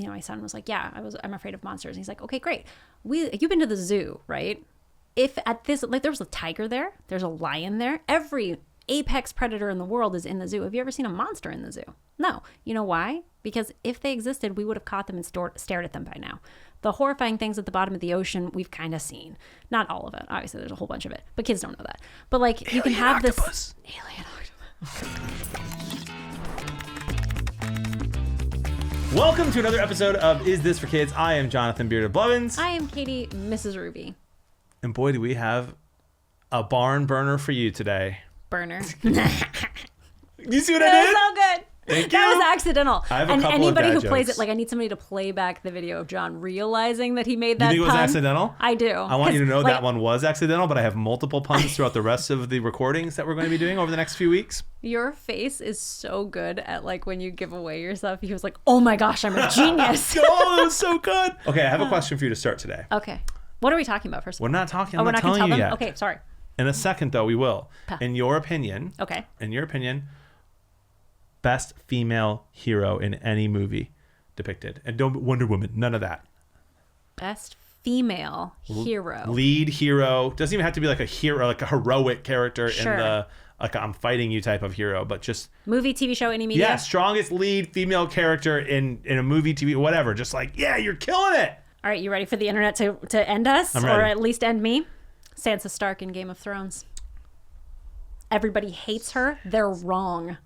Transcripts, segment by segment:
my son was like, yeah, I'm afraid of monsters. And he's like, okay, great. You've been to the zoo, right? If at this, like, there was a tiger there, there's a lion there. Every apex predator in the world is in the zoo. Have you ever seen a monster in the zoo? No. You know why? Because if they existed, we would have caught them and stared at them by now. The horrifying things at the bottom of the ocean, we've kind of seen. Not all of it. Obviously, there's a whole bunch of it. But kids don't know that. But, like, Alien you can have octopus. this... Alien octopus. Welcome to another episode of Is This for Kids? I am Jonathan Bearded Blevins. I am Katie, MrsRuvi. And boy, do we have a barn burner for you today. Burner. You see what I That did? was so good. Thank That you. was accidental. I have a and couple of anybody dad who plays jokes. it, like, I need somebody to play back the video of John realizing that he made that You think it was pun. accidental? I do. I want you to know like, that one was accidental, but I have multiple puns throughout the rest of the recordings that we're going to be doing over the next few weeks. Your face is so good at, like, when you give away yourself. He was like, oh my gosh, I'm a genius. Oh, that was so good. Okay, I have a question for you to start today. Okay. What are we talking about first? We're not talking. Oh, I'm we're not not going to telling tell you them? yet. Okay, sorry. In a second, though, we will. Huh. In your opinion, Okay. Best female hero in any movie depicted. And don't Wonder Woman, none of that. Best female hero. Lead hero. Doesn't even have to be like a hero, like a heroic character Sure. in the like I'm fighting you type of hero, but just Movie, TV show, any media? yeah, strongest lead female character in a movie, TV, whatever. Just like, yeah, you're killing it. All right, you ready for the internet to end us? I'm Or ready. at least end me? Sansa Stark in Game of Thrones. Everybody hates her. They're wrong.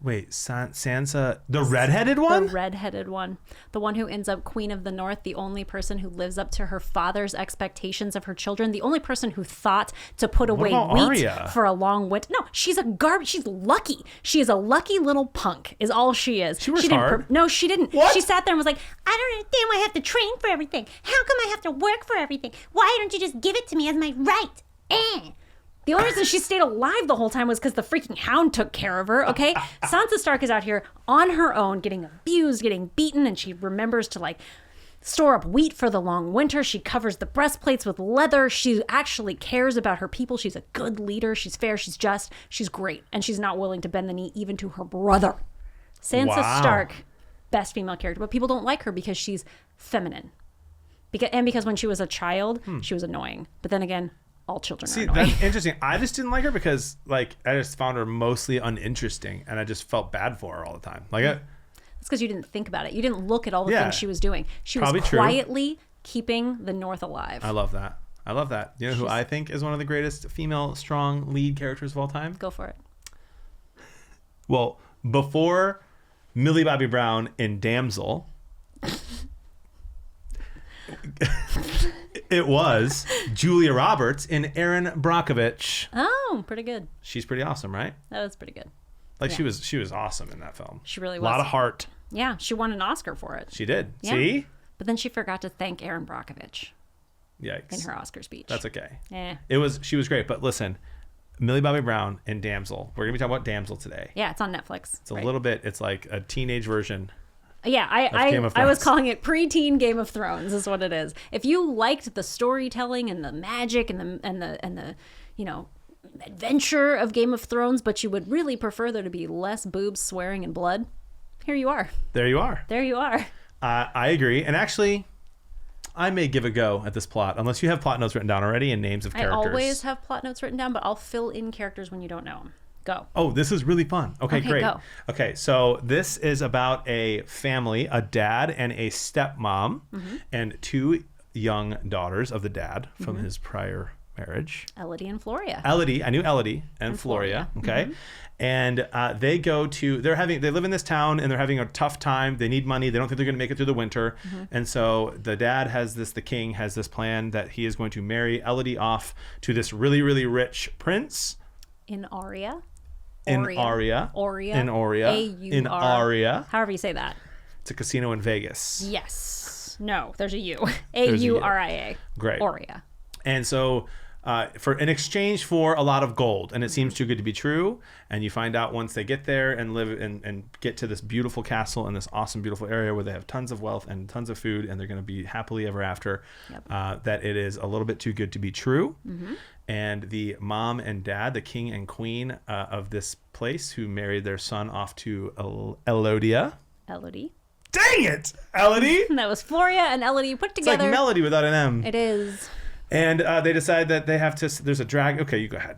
Wait, Sansa, the redheaded one? The redheaded one. The one who ends up Queen of the North, the only person who lives up to her father's expectations of her children, the only person who thought to put away about wheat Arya? for a long winter. No, she's a garbage. She's lucky. She is a lucky little punk, is all she is. She works didn't hard. No, she didn't. What? She sat there and was like, I don't understand why I have to train for everything. How come I have to work for everything? Why don't you just give it to me as my right? The only reason she stayed alive the whole time was because the freaking hound took care of her, okay? Sansa Stark is out here on her own, getting abused, getting beaten, and she remembers to, like, store up wheat for the long winter. She covers the breastplates with leather. She actually cares about her people. She's a good leader. She's fair. She's just. She's great. And she's not willing to bend the knee even to her brother. Sansa Wow. Stark, best female character. But people don't like her because she's feminine. Because when she was a child, she was annoying. But then again, all children See, are annoying. that's interesting. I just didn't like her because, like, I just found her mostly uninteresting, and I just felt bad for her all the time. Like, It's because you didn't think about it. You didn't look at all the Yeah. things she was doing. She Probably was true. quietly keeping the North alive. I love that. I love that. You know who I think is one of the greatest female strong lead characters of all time? Go for it. Well, before Millie Bobbie Brown in Damsel, it was Julia Roberts in Erin Brockovich. Oh, pretty good. She's pretty awesome, right? That was pretty good. Like Yeah. she was awesome in that film. She really A was. lot of heart. Yeah, she won an Oscar for it. She did. Yeah. See? But then she forgot to thank Erin Brockovich Yikes. in her Oscar speech. That's okay. Eh. She was great, but listen, Millie Bobbie Brown in Damsel. We're gonna be talking about Damsel today. Yeah, it's on Netflix. It's a little bit. It's like a teenage version. Yeah, Game of I was Thrones. calling it preteen Game of Thrones is what it is. If you liked the storytelling and the magic and the adventure of Game of Thrones, but you would really prefer there to be less boobs, swearing, and blood, here you are. There you are. There you are. I agree. And actually, I may give a go at this plot, unless you have plot notes written down already and names of characters. I always have plot notes written down, but I'll fill in characters when you don't know them. Go. Oh, this is really fun. Okay, great. go. Okay, so this is about a family, a dad and a stepmom, and two young daughters of the dad from his prior marriage. Elodie and Floria. I knew Elodie and Floria. Okay. And they live in this town and they're having a tough time. They need money. They don't think they're going to make it through the winter. And so the king has this plan that he is going to marry Elodie off to this really, really rich prince. In Aria. In Aria. In Aria. However you say that. It's a casino in Vegas. Yes. No, there's a U. There's a U. Auria. Great. Auria. And so in exchange for a lot of gold, and it seems too good to be true, and you find out once they get there and live and get to this beautiful castle in this awesome, beautiful area where they have tons of wealth and tons of food, and they're going to be happily ever after, that it is a little bit too good to be true. And the mom and dad, the king and queen of this place, who married their son off to Elodie. Dang it, Elodie. That was Floria and Elodie put It's together. like melody without an M. It is. And they decide that they have to. There's a drag. Okay, you go ahead.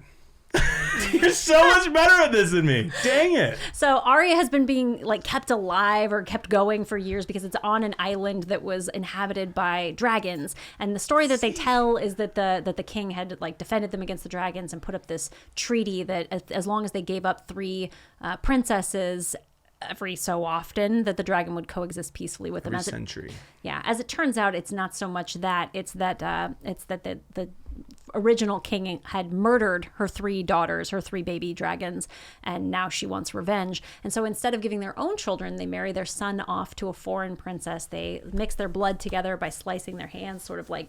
You're so much better at this than me. Dang it. So Arya has been being like kept alive or kept going for years because it's on an island that was inhabited by dragons. And the story that they tell is that the king had like defended them against the dragons and put up this treaty that as long as they gave up 3 princesses every so often, that the dragon would coexist peacefully with them. Every century. As it turns out, it's not so much that. It's that the original king had murdered her 3 daughters, her 3 baby dragons, and now she wants revenge. And so instead of giving their own children, they marry their son off to a foreign princess. They mix their blood together by slicing their hands, sort of like,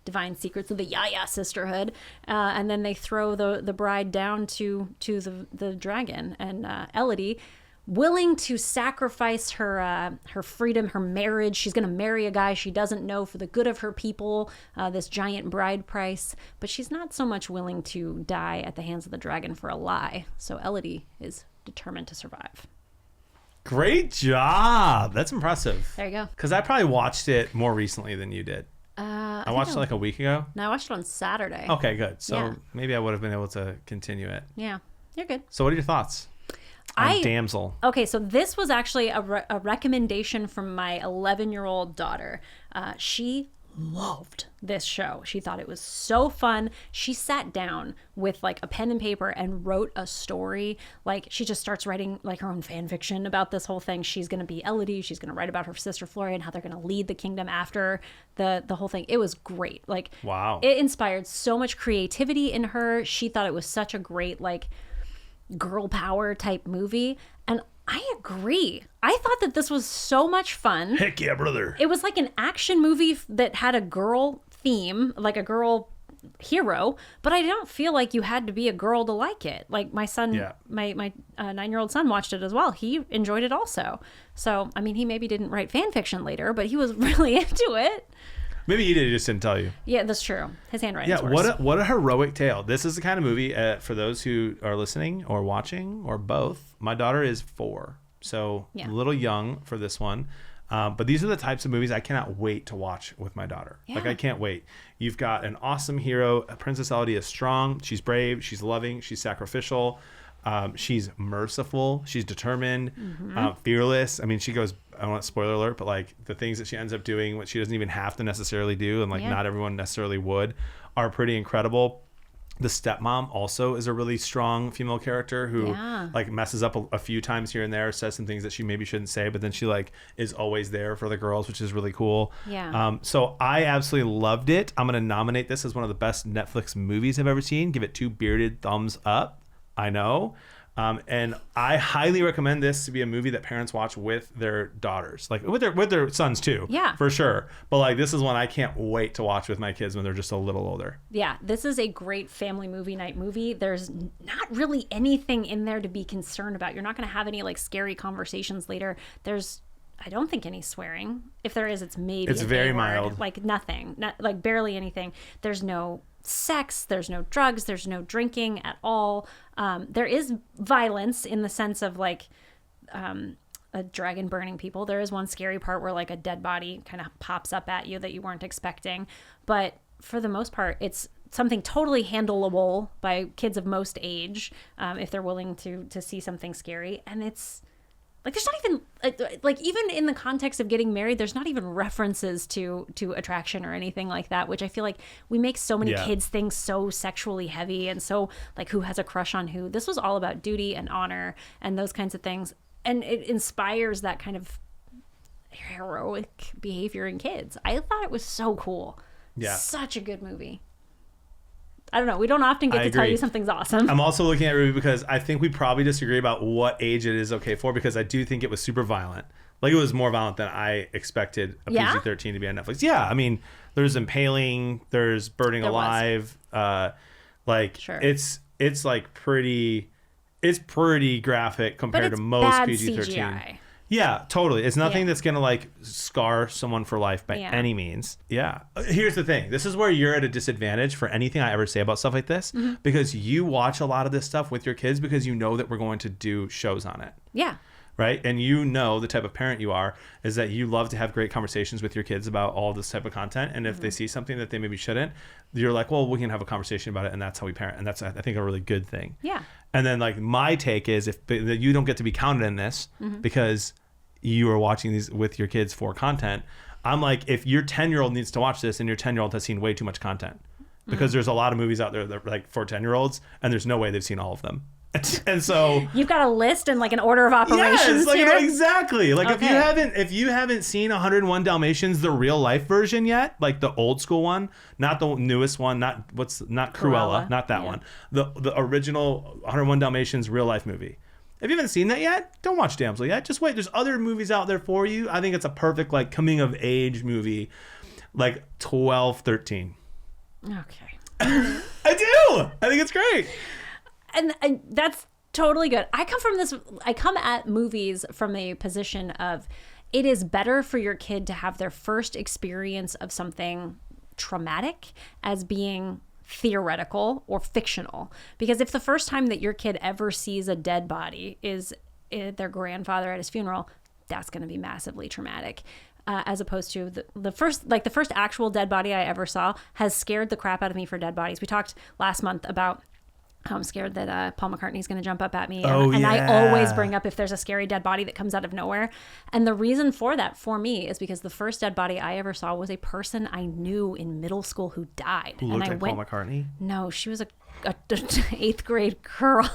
divine secrets of the Yaya sisterhood. And then they throw the bride down to the dragon. And Elodie, willing to sacrifice her freedom, her marriage. She's going to marry a guy she doesn't know for the good of her people, this giant bride price. But she's not so much willing to die at the hands of the dragon for a lie. So Elodie is determined to survive. Great job. That's impressive. There you go. Because I probably watched it more recently than you did. I watched it like a week ago. No, I watched it on Saturday. Okay, good. So maybe I would have been able to continue it. Yeah, you're good. So what are your thoughts on Damsel? Okay, so this was actually a recommendation from my 11-year-old daughter. She loved this show. She thought it was so fun. She sat down with like a pen and paper and wrote a story. Like she just starts writing like her own fan fiction about this whole thing. She's going to be Elodie. She's going to write about her sister Floria and how they're going to lead the kingdom after the whole thing. It was great. Like, wow. It inspired so much creativity in her. She thought it was such a great like girl power type movie. And I agree. I thought that this was so much fun. Heck yeah, brother. It was like an action movie that had a girl theme, like a girl hero, but I don't feel like you had to be a girl to like it. Like my son, my 9-year-old son watched it as well. He enjoyed it also. So, I mean, he maybe didn't write fan fiction later, but he was really into it. Maybe he did, he just didn't tell you. Yeah, that's true. His handwriting's worse. What a heroic tale. This is the kind of movie, for those who are listening or watching or both. My daughter is 4, so a little young for this one. But these are the types of movies I cannot wait to watch with my daughter. Yeah. Like, I can't wait. You've got an awesome hero. Princess Elodie is strong. She's brave. She's loving. She's sacrificial. She's merciful. She's determined, fearless. I mean, she goes, I don't want spoiler alert, but like the things that she ends up doing, what she doesn't even have to necessarily do, and like not everyone necessarily would, are pretty incredible. The stepmom also is a really strong female character who like messes up a few times here and there, says some things that she maybe shouldn't say, but then she like is always there for the girls, which is really cool. So I absolutely loved it. I'm going to nominate this as one of the best Netflix movies I've ever seen. Give it 2 bearded thumbs up. I know. And I highly recommend this to be a movie that parents watch with their daughters, like with their sons too. Yeah, for sure. But like, this is one I can't wait to watch with my kids when they're just a little older. Yeah, this is a great family movie night movie. There's not really anything in there to be concerned about. You're not going to have any like scary conversations later. There's, I don't think, any swearing. If there is, it's maybe it's very mild. Like nothing, not like barely anything. There's no sex, there's no drugs, there's no drinking at all. There is violence in the sense of like a dragon burning people. There is one scary part where like a dead body kind of pops up at you that you weren't expecting, but for the most part it's something totally handleable by kids of most age, if they're willing to see something scary. And it's like, there's not even like even in the context of getting married, there's not even references to attraction or anything like that, which I feel like we make so many kids things so sexually heavy and so like who has a crush on who. This was all about duty and honor and those kinds of things, and it inspires that kind of heroic behavior in kids. I thought it was so cool. Such a good movie. I don't know. We don't often get to tell you something's awesome. I'm also looking at Ruby because I think we probably disagree about what age it is okay for, because I do think it was super violent. Like, it was more violent than I expected a PG-13 to be on Netflix. Yeah, I mean, there's impaling, there's burning alive. It's like pretty graphic compared to most PG-13. CGI. Yeah, totally. It's nothing that's going to like scar someone for life by any means. Yeah. Here's the thing. This is where you're at a disadvantage for anything I ever say about stuff like this, because you watch a lot of this stuff with your kids because you know that we're going to do shows on it. Yeah. right? And you know the type of parent you are is that you love to have great conversations with your kids about all this type of content. And if they see something that they maybe shouldn't, you're like, well, we can have a conversation about it, and that's how we parent. And that's, I think, a really good thing. Yeah. And then like my take is if you don't get to be counted in this because you are watching these with your kids for content, I'm like, if your 10-year-old needs to watch this and your 10-year-old has seen way too much content, because there's a lot of movies out there that are like for 10-year-olds and there's no way they've seen all of them. And so you've got a list and like an order of operations. Yes, like, here? exactly. Like Okay. if you haven't seen 101 Dalmatians, the real life version yet, like the old school one, not the newest one, not Cruella, not that one. The original 101 Dalmatians real life movie. If you haven't seen that yet, don't watch Damsel yet. Just wait. There's other movies out there for you. I think it's a perfect like coming of age movie, like 12, 13. Okay. I do. I think it's great. And that's totally good. I come at movies from a position of it is better for your kid to have their first experience of something traumatic as being theoretical or fictional. Because if the first time that your kid ever sees a dead body is their grandfather at his funeral, that's going to be massively traumatic. As opposed to the first actual dead body I ever saw has scared the crap out of me for dead bodies. We talked last month about how I'm scared that Paul McCartney's going to jump up at me. And I always bring up if there's a scary dead body that comes out of nowhere. And the reason for that for me is because the first dead body I ever saw was a person I knew in middle school who died. Who looked like Paul McCartney? No, she was a 8th grade girl.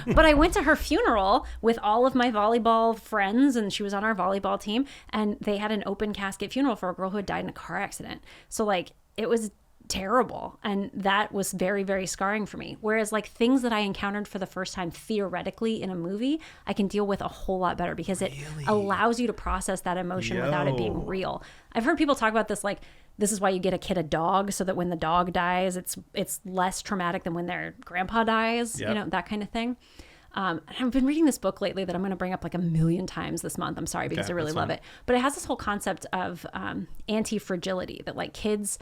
But I went to her funeral with all of my volleyball friends, and she was on our volleyball team, and they had an open casket funeral for a girl who had died in a car accident. So like it was terrible, and that was very, very scarring for me. Whereas like things that I encountered for the first time theoretically in a movie, I can deal with a whole lot better because it allows you to process that emotion without it being real. I've heard people talk about this, like this is why you get a kid a dog, so that when the dog dies, it's less traumatic than when their grandpa dies. You know, that kind of thing. I've been reading this book lately that I'm going to bring up like 1,000,000 times this month. I'm sorry, because I really love it. But it has this whole concept of anti-fragility, that like kids,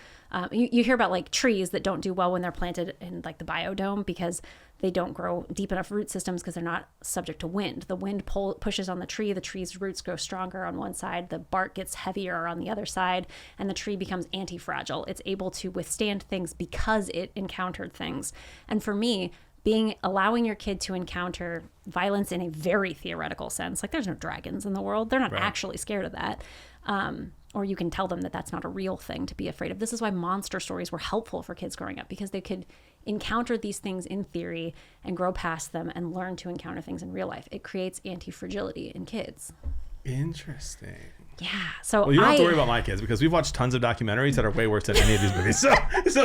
you hear about like trees that don't do well when they're planted in like the biodome because they don't grow deep enough root systems because they're not subject to wind. The wind pushes on the tree's roots grow stronger on one side, the bark gets heavier on the other side, and the tree becomes anti-fragile. It's able to withstand things because it encountered things. And for me, allowing your kid to encounter violence in a very theoretical sense, like there's no dragons in the world, they're not actually scared of that, or you can tell them that that's not a real thing to be afraid of. This is why monster stories were helpful for kids growing up, because they could encounter these things in theory and grow past them and learn to encounter things in real life. It creates anti-fragility in kids. Interesting. Yeah. So well, you don't have to worry about my kids because we've watched tons of documentaries that are way worse than any of these movies. So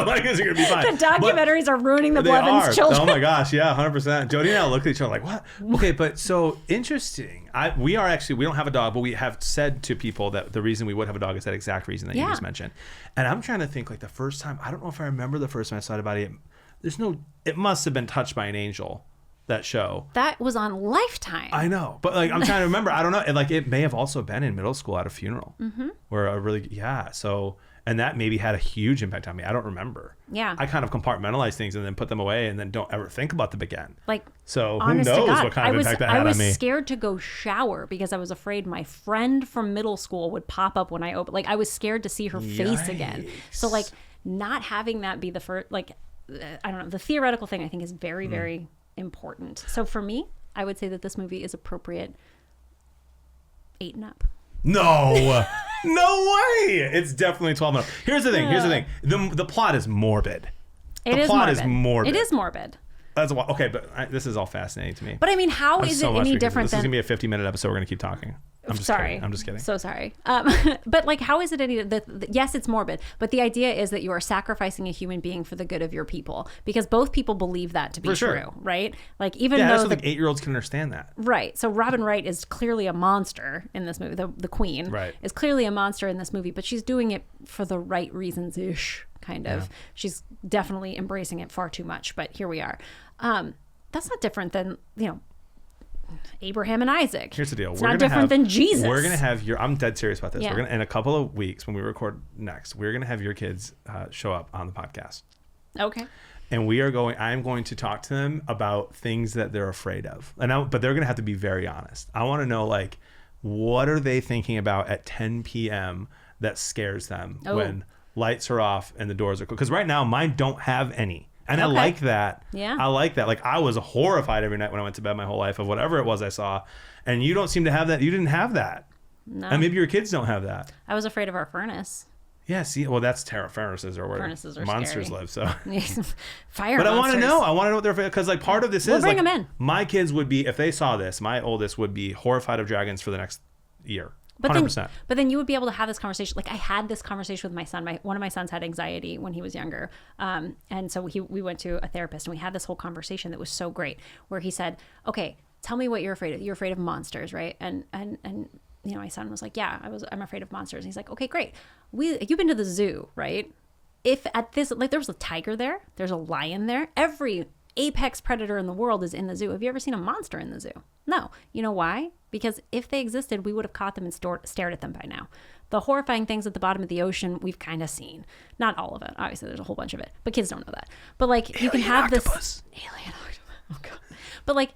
my kids are gonna be fine. The documentaries are ruining the Blevins children. Oh my gosh, yeah, 100%. Jody and I look at each other like, what? Okay, but so interesting. We don't have a dog, but we have said to people that the reason we would have a dog is that exact reason that you just mentioned. And I'm trying to think like the first time. I don't know if I remember the first time I saw it. It must have been Touched by an Angel. That show that was on Lifetime. I know, but like I'm trying to remember. I don't know. And like it may have also been in middle school at a funeral, where So and that maybe had a huge impact on me. I don't remember. Yeah, I kind of compartmentalize things and then put them away and then don't ever think about them again. Like so, who knows what kind of impact that had on me? I was scared to go shower because I was afraid my friend from middle school would pop up when I opened. Like I was scared to see her face again. So like not having that be the first. Like I don't know. The theoretical thing I think is very very important. So for me, I would say that this movie is appropriate 8 and up. No way. It's definitely 12 and up. Here's the thing. The plot is morbid. The plot is morbid. It is morbid. That's okay, but this is all fascinating to me. But I mean, how is it any different than... This is going to be a 50-minute episode. We're going to keep talking. I'm just kidding. So sorry. But like, how is it any... yes, it's morbid, but the idea is that you are sacrificing a human being for the good of your people, because both people believe that to be true, right? Like even though... that's what 8-year-olds can understand that. Right. So Robin Wright is clearly a monster in this movie. The queen is clearly a monster in this movie, but she's doing it for the right reasons-ish, kind of. Yeah. She's definitely embracing it far too much, but here we are. That's not different than, Abraham and Isaac. Here's the deal. It's not different than Jesus. We're going to have I'm dead serious about this. Yeah. We're going to, in a couple of weeks when we record next, we're going to have your kids show up on the podcast. Okay. and I'm going to talk to them about things that they're afraid of. But they're going to have to be very honest. I want to know, like, what are they thinking about at 10 p.m. that scares them when lights are off and the doors are closed? Because right now mine don't have any. And I like that. Yeah. I like that. Like, I was horrified every night when I went to bed my whole life of whatever it was I saw. And you don't seem to have that. You didn't have that. No. And maybe your kids don't have that. I was afraid of our furnace. Yeah, see, well, that's furnaces are where Furnaces are monsters scary. live. So, Fire but monsters. I want to know. I want to know what they're afraid of, because like part of this We'll is bring like, them in. my kids would be, if they saw this, my oldest would be horrified of dragons for the next year. 100%. But then you would be able to have this conversation. Like, I had this conversation with my son. One of my sons had anxiety when he was younger. And so we went to a therapist, and we had this whole conversation that was so great, where he said, okay, tell me what you're afraid of. You're afraid of monsters, right? And you know, my son was like, yeah, I'm afraid of monsters. And he's like, okay, great. You've been to the zoo, right? If at this, like, there's a tiger there, there's a lion there, every apex predator in the world is in the zoo. Have you ever seen a monster in the zoo? No. You know why? Because if they existed, we would have caught them and stared at them by now. The horrifying things at the bottom of the ocean, we've kind of seen. Not all of it. Obviously, there's a whole bunch of it. But kids don't know that. But, like, you can have this... Alien octopus. Oh, God. But, like,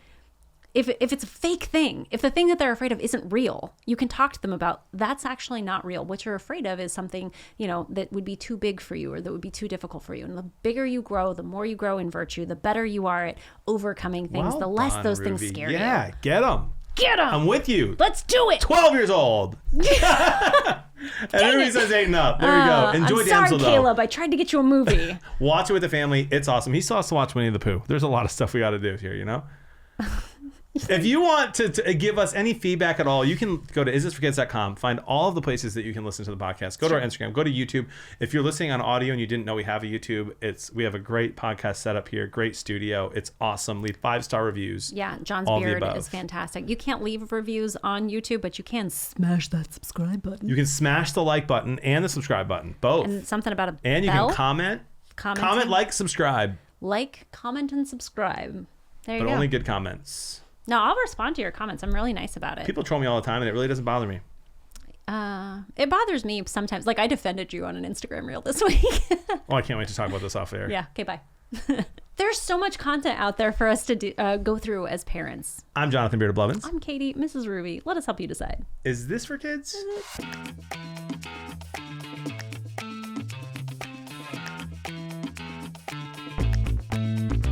if it's a fake thing, if the thing that they're afraid of isn't real, you can talk to them about, that's actually not real. What you're afraid of is something, you know, that would be too big for you, or that would be too difficult for you. And the bigger you grow, the more you grow in virtue, the better you are at overcoming things, the less those things scare you. Yeah, get them. Get them. I'm with you. Let's do it. 12 years old. And everybody says 8 and up. There we go. Enjoy I'm Damsel, sorry, Caleb. I tried to get you a movie. Watch it with the family. It's awesome. He still has to watch Winnie the Pooh. There's a lot of stuff we got to do here, you know? If you want to give us any feedback at all, you can go to isthisforkids.com, find all of the places that you can listen to the podcast. Go to our Instagram, go to YouTube. If you're listening on audio and you didn't know we have a YouTube, we have a great podcast setup here, great studio. It's awesome. Leave 5-star reviews. Yeah, John's beard is fantastic. You can't leave reviews on YouTube, but you can smash that subscribe button. You can smash the like button and the subscribe button, both. And something about a And you bell. can comment, like, subscribe. Like, comment, and subscribe. There you go. But only good comments. No, I'll respond to your comments. I'm really nice about it. People troll me all the time, and it really doesn't bother me. It bothers me sometimes. Like, I defended you on an Instagram reel this week. Oh, I can't wait to talk about this off air. Yeah. Okay, bye. There's so much content out there for us to go through as parents. I'm Jonathan Beard of Blevins. I'm Katie, MrsRuvi. Let us help you decide. Is this for kids? Is it?